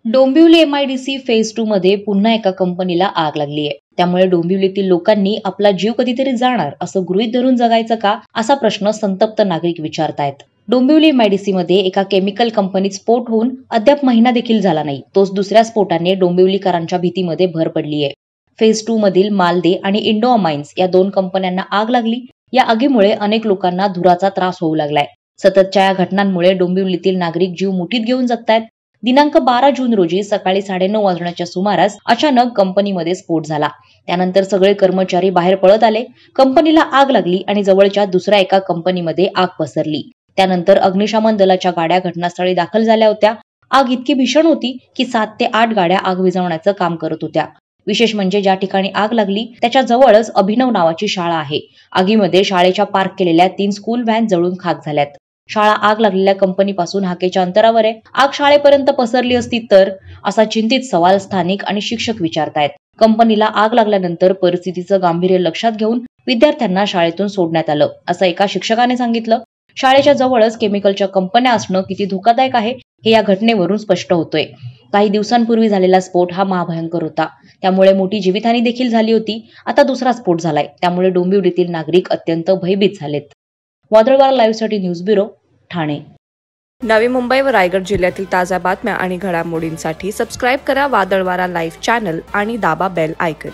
Dombivli MIDC phase 2 मध्ये पुन्हा एका कंपनीला आग लागली आहे. त्यामुळे डोंबिवलीतील लोकांनी आपला जीव कधीतरी जाणार असं गृहीत धरून जगायचं का, असा प्रश्न संतप्त नागरिक विचारतायत. डोंबिवली एमआयडीसी मध्ये एका केमिकल कंपनीत स्फोट होऊन अद्याप महिना देखील झाला नाही. तोच दुसऱ्या स्फोटाने डोंबिवलीकरांच्या भीतीमध्ये भर पडली आहे. फेज 2 मधील मालदे आणि इंडो माइन्स या दोन कंपन्यांना आग लागली. या आगीमुळे अनेक लोकांना धुराचा त्रास होऊ लागलाय. सततच्या या घटनांमुळे डोंबिवलीतील नागरिक जीव मुठीत घेऊन जगतायत. दिनांक 12 जून रोजी सकाळी 9:30 वाजण्याच्या सुमारास अचानक कंपनीमध्ये स्फोट झाला. त्यानंतर सगळे कर्मचारी बाहेर पळत आले. कंपनीला आग लागली आणि जवळच्या दुसऱ्या एका कंपनीमध्ये आग पसरली. त्यानंतर अग्निशमन दलाच्या गाड्या घटनास्थळी दाखल झाल्या होत्या. आग इतकी भीषण होती की 7 ते 8 गाड्या आग विझवण्याचं काम करत होत्या. विशेष म्हणजे ज्या ठिकाणी आग लागली त्याच्या जवळच अभिनव नावाची शाळा आहे. आगीमध्ये शाळेच्या पार्क केलेल्या 3 स्कूल व्हॅन जळून खाक झाल्यात. शाळा आग लागलेल्या कंपनीपासून हाकेच्या अंतरावर आहे. आग शाळेपर्यंत पसरली असती तर, असा चिंतित सवाल स्थानिक आणि शिक्षक विचारतायत. कंपनीला आग लागल्यानंतर परिस्थितीचं गांभीर्य लक्षात घेऊन विद्यार्थ्यांना शाळेतून सोडण्यात आलं, असं एका शिक्षकाने सांगितलं. शाळेच्या जवळच केमिकलच्या कंपन्या असणं किती धोकादायक आहे हे या घटनेवरून स्पष्ट होतोय. काही दिवसांपूर्वी झालेला स्फोट हा महाभयंकर होता. त्यामुळे मोठी जीवितहानी देखील झाली होती. आता दुसरा स्फोट झालाय. त्यामुळे डोंबिवलीतील नागरिक अत्यंत भयभीत झालेत. वादळवारा लाईव्हसाठी न्यूज ब्युरो, ठाणे. नवी मुंबई व रायगड जिल्ह्यातील ताज्या बातम्या आणि घडामोडींसाठी सबस्क्राईब करा वादळवारा लाईव्ह चॅनल आणि दाबा बेल आयकॉन.